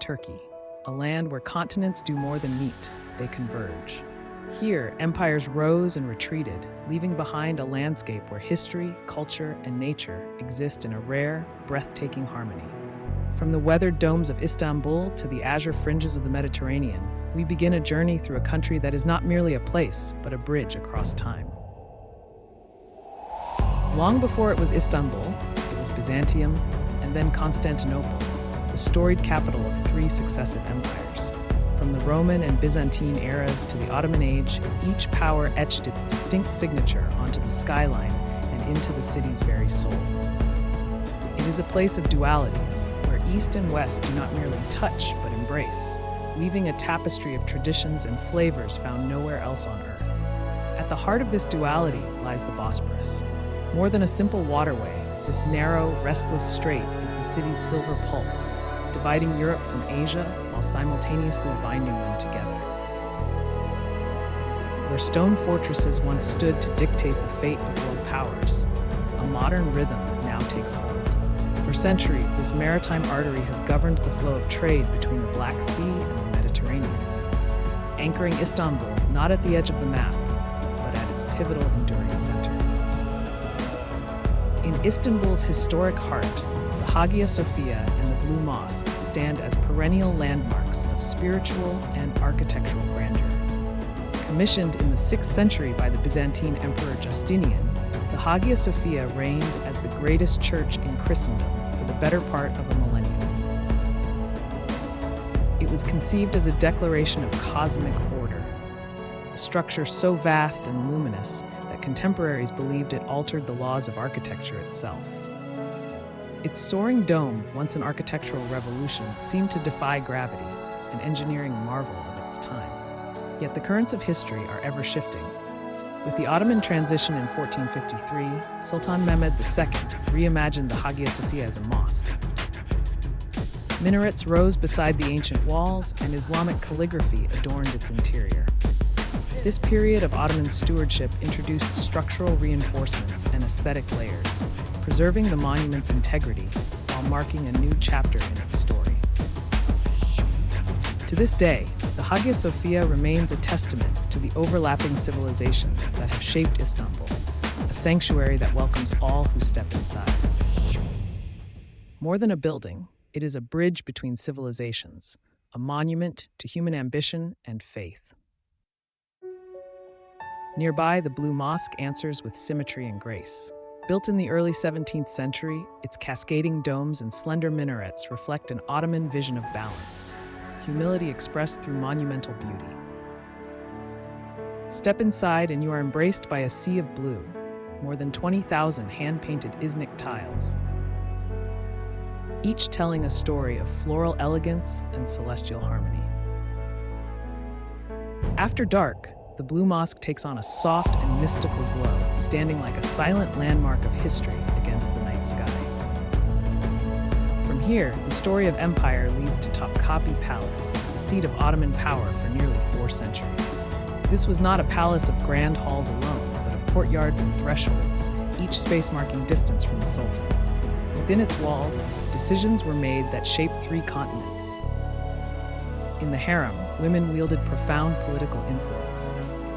Turkey, a land where continents do more than meet, they converge. Here, empires rose and retreated, leaving behind a landscape where history, culture, and nature exist in a rare, breathtaking harmony. From the weathered domes of Istanbul to the azure fringes of the Mediterranean, we begin a journey through a country that is not merely a place, but a bridge across time. Long before it was Istanbul, it was Byzantium, and then Constantinople, the storied capital of three successive empires. From the Roman and Byzantine eras to the Ottoman age, each power etched its distinct signature onto the skyline and into the city's very soul. It is a place of dualities, where East and West do not merely touch but embrace, weaving a tapestry of traditions and flavors found nowhere else on Earth. At the heart of this duality lies the Bosporus. More than a simple waterway, this narrow, restless strait is the city's silver pulse, dividing Europe from Asia while simultaneously binding them together. Where stone fortresses once stood to dictate the fate of world powers, a modern rhythm now takes hold. For centuries, this maritime artery has governed the flow of trade between the Black Sea and the Mediterranean, anchoring Istanbul not at the edge of the map, but at its pivotal enduring center. In Istanbul's historic heart, the Hagia Sophia and the Blue Mosque stand as perennial landmarks of spiritual and architectural grandeur. Commissioned in the 6th century by the Byzantine Emperor Justinian, the Hagia Sophia reigned as the greatest church in Christendom for the better part of a millennium. It was conceived as a declaration of cosmic order, a structure so vast and luminous that contemporaries believed it altered the laws of architecture itself. Its soaring dome, once an architectural revolution, seemed to defy gravity, an engineering marvel of its time. Yet the currents of history are ever shifting. With the Ottoman transition in 1453, Sultan Mehmed II reimagined the Hagia Sophia as a mosque. Minarets rose beside the ancient walls, and Islamic calligraphy adorned its interior. This period of Ottoman stewardship introduced structural reinforcements and aesthetic layers, preserving the monument's integrity while marking a new chapter in its story. To this day, the Hagia Sophia remains a testament to the overlapping civilizations that have shaped Istanbul, a sanctuary that welcomes all who step inside. More than a building, it is a bridge between civilizations, a monument to human ambition and faith. Nearby, the Blue Mosque answers with symmetry and grace. Built in the early 17th century, its cascading domes and slender minarets reflect an Ottoman vision of balance, humility expressed through monumental beauty. Step inside and you are embraced by a sea of blue, more than 20,000 hand-painted Iznik tiles, each telling a story of floral elegance and celestial harmony. After dark, the Blue Mosque takes on a soft and mystical glow, standing like a silent landmark of history against the night sky. From here, the story of empire leads to Topkapi Palace, the seat of Ottoman power for nearly 4 centuries. This was not a palace of grand halls alone, but of courtyards and thresholds, each space marking distance from the Sultan. Within its walls, decisions were made that shaped 3 continents. In the harem, women wielded profound political influence.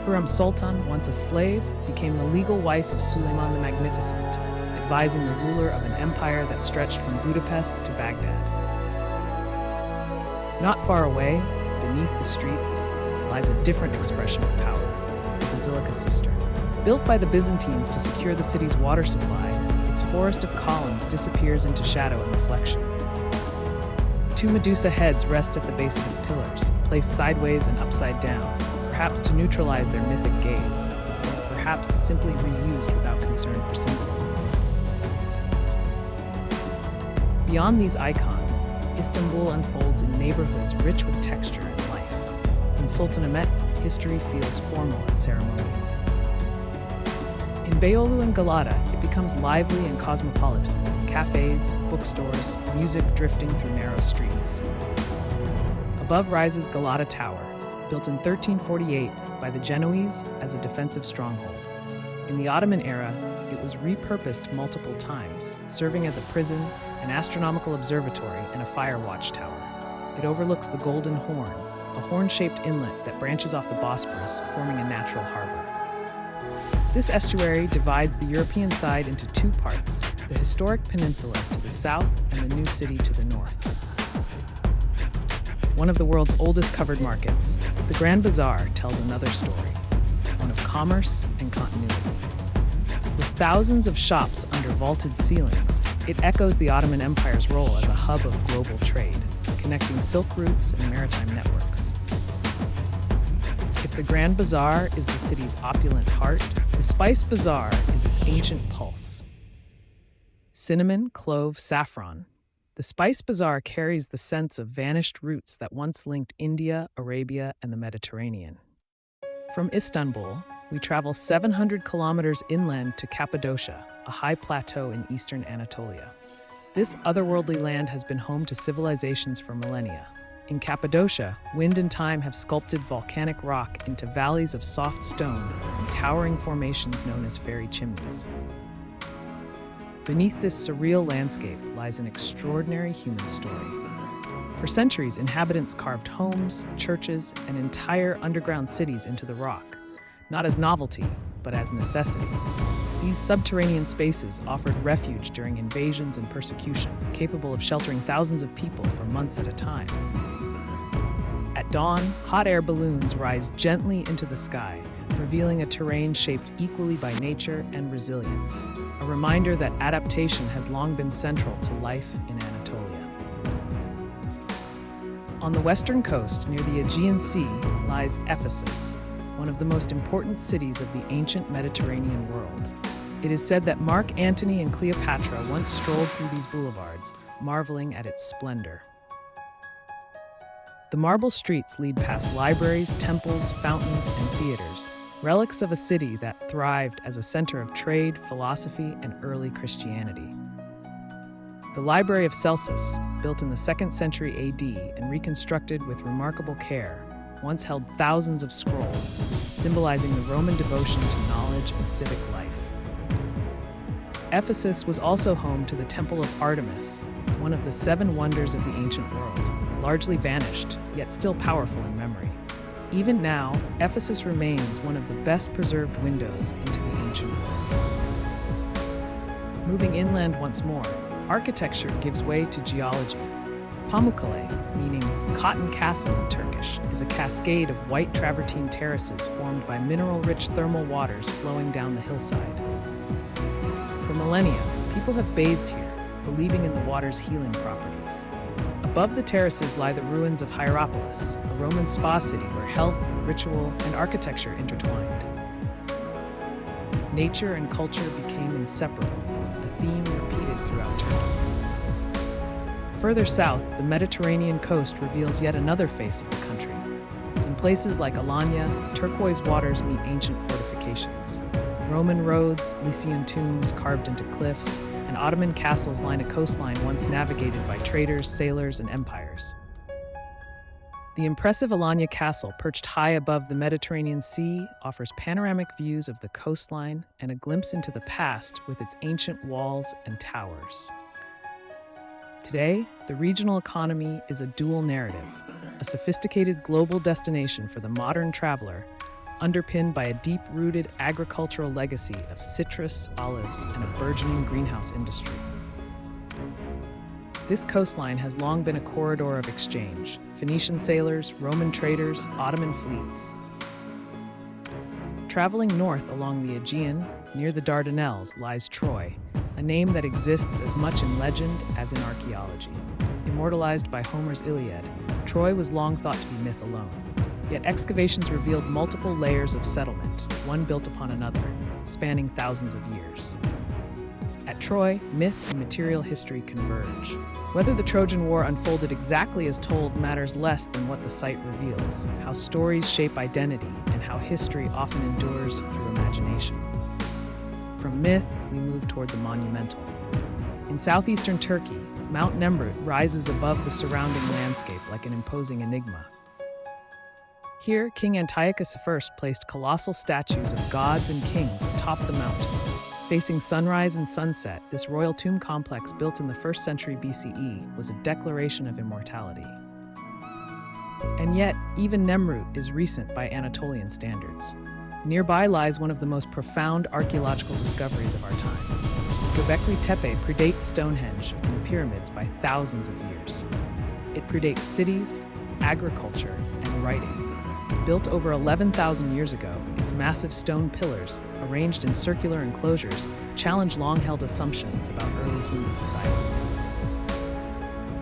Hurrem Sultan, once a slave, became the legal wife of Suleiman the Magnificent, advising the ruler of an empire that stretched from Budapest to Baghdad. Not far away, beneath the streets, lies a different expression of power, the Basilica Sister. Built by the Byzantines to secure the city's water supply, its forest of columns disappears into shadow and reflection. 2 Medusa heads rest at the base of its pillars, placed sideways and upside down, perhaps to neutralize their mythic gaze, or perhaps simply reused without concern for symbolism. Beyond these icons, Istanbul unfolds in neighborhoods rich with texture and life. In Sultanahmet, history feels formal and ceremonial. In Beyoğlu and Galata, it becomes lively and cosmopolitan. Cafes, bookstores, music drifting through narrow streets. Above rises Galata Tower, built in 1348 by the Genoese as a defensive stronghold. In the Ottoman era, it was repurposed multiple times, serving as a prison, an astronomical observatory, and a fire watchtower. It overlooks the Golden Horn, a horn-shaped inlet that branches off the Bosporus, forming a natural harbor. This estuary divides the European side into two parts, the historic peninsula to the south and the new city to the north. One of the world's oldest covered markets, the Grand Bazaar tells another story, one of commerce and continuity. With thousands of shops under vaulted ceilings, it echoes the Ottoman Empire's role as a hub of global trade, connecting silk routes and maritime networks. If the Grand Bazaar is the city's opulent heart, the Spice Bazaar is its ancient pulse. Cinnamon, clove, saffron. The Spice Bazaar carries the sense of vanished routes that once linked India, Arabia, and the Mediterranean. From Istanbul, we travel 700 kilometers inland to Cappadocia, a high plateau in eastern Anatolia. This otherworldly land has been home to civilizations for millennia. In Cappadocia, wind and time have sculpted volcanic rock into valleys of soft stone and towering formations known as fairy chimneys. Beneath this surreal landscape lies an extraordinary human story. For centuries, inhabitants carved homes, churches, and entire underground cities into the rock, not as novelty, but as necessity. These subterranean spaces offered refuge during invasions and persecution, capable of sheltering thousands of people for months at a time. At dawn, hot air balloons rise gently into the sky, revealing a terrain shaped equally by nature and resilience, a reminder that adaptation has long been central to life in Anatolia. On the western coast, near the Aegean Sea, lies Ephesus, one of the most important cities of the ancient Mediterranean world. It is said that Mark Antony and Cleopatra once strolled through these boulevards, marveling at its splendor. The marble streets lead past libraries, temples, fountains, and theaters, relics of a city that thrived as a center of trade, philosophy, and early Christianity. The Library of Celsus, built in the 2nd century AD and reconstructed with remarkable care, once held thousands of scrolls, symbolizing the Roman devotion to knowledge and civic life. Ephesus was also home to the Temple of Artemis, one of the 7 wonders of the ancient world, largely vanished, yet still powerful in memory. Even now, Ephesus remains one of the best preserved windows into the ancient world. Moving inland once more, architecture gives way to geology. Pamukkale, meaning cotton castle in Turkish, is a cascade of white travertine terraces formed by mineral-rich thermal waters flowing down the hillside. For millennia, people have bathed here, believing in the water's healing properties. Above the terraces lie the ruins of Hierapolis, a Roman spa city where health, ritual, and architecture intertwined. Nature and culture became inseparable, a theme repeated throughout Turkey. Further south, the Mediterranean coast reveals yet another face of the country. In places like Alanya, turquoise waters meet ancient fortifications. Roman roads, Lycian tombs carved into cliffs, and Ottoman castles line a coastline once navigated by traders, sailors, and empires. The impressive Alanya Castle, perched high above the Mediterranean Sea, offers panoramic views of the coastline and a glimpse into the past with its ancient walls and towers. Today, the regional economy is a dual narrative, a sophisticated global destination for the modern traveler, underpinned by a deep-rooted agricultural legacy of citrus, olives, and a burgeoning greenhouse industry. This coastline has long been a corridor of exchange: Phoenician sailors, Roman traders, Ottoman fleets. Traveling north along the Aegean, near the Dardanelles, lies Troy, a name that exists as much in legend as in archaeology. Immortalized by Homer's Iliad, Troy was long thought to be myth alone. Yet excavations revealed multiple layers of settlement, one built upon another, spanning thousands of years. At Troy, myth and material history converge. Whether the Trojan War unfolded exactly as told matters less than what the site reveals, how stories shape identity, and how history often endures through imagination. From myth, we move toward the monumental. In southeastern Turkey, Mount Nemrut rises above the surrounding landscape like an imposing enigma. Here, King Antiochus I placed colossal statues of gods and kings atop the mountain. Facing sunrise and sunset, this royal tomb complex built in the 1st century BCE was a declaration of immortality. And yet, even Nemrut is recent by Anatolian standards. Nearby lies one of the most profound archaeological discoveries of our time. Göbekli Tepe predates Stonehenge and the pyramids by thousands of years. It predates cities, agriculture, and writing. Built over 11,000 years ago, its massive stone pillars, arranged in circular enclosures, challenge long-held assumptions about early human societies.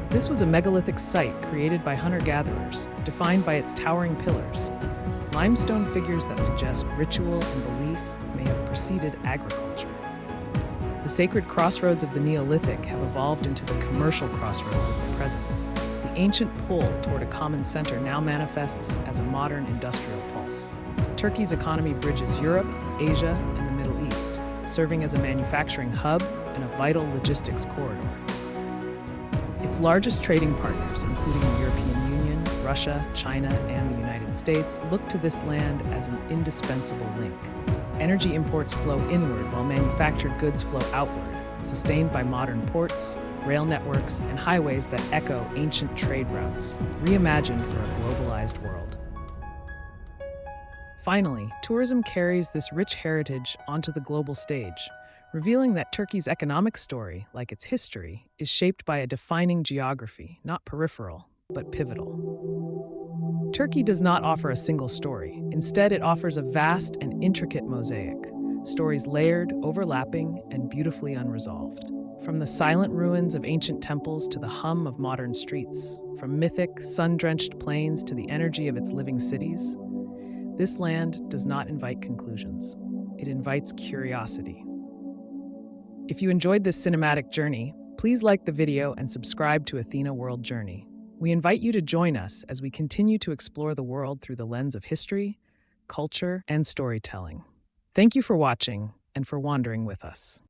This was a megalithic site created by hunter-gatherers, defined by its towering pillars. Limestone figures that suggest ritual and belief may have preceded agriculture. The sacred crossroads of the Neolithic have evolved into the commercial crossroads of the present. The ancient pull toward a common center now manifests as a modern industrial pulse. Turkey's economy bridges Europe, Asia, and the Middle East, serving as a manufacturing hub and a vital logistics corridor. Its largest trading partners, including the European Union, Russia, China, and the United States, look to this land as an indispensable link. Energy imports flow inward while manufactured goods flow outward, sustained by modern ports, rail networks, and highways that echo ancient trade routes, reimagined for a globalized world. Finally, tourism carries this rich heritage onto the global stage, revealing that Turkey's economic story, like its history, is shaped by a defining geography, not peripheral, but pivotal. Turkey does not offer a single story. Instead, it offers a vast and intricate mosaic, stories layered, overlapping, and beautifully unresolved. From the silent ruins of ancient temples to the hum of modern streets, from mythic, sun-drenched plains to the energy of its living cities, this land does not invite conclusions. It invites curiosity. If you enjoyed this cinematic journey, please like the video and subscribe to Athena World Journey. We invite you to join us as we continue to explore the world through the lens of history, culture, and storytelling. Thank you for watching and for wandering with us.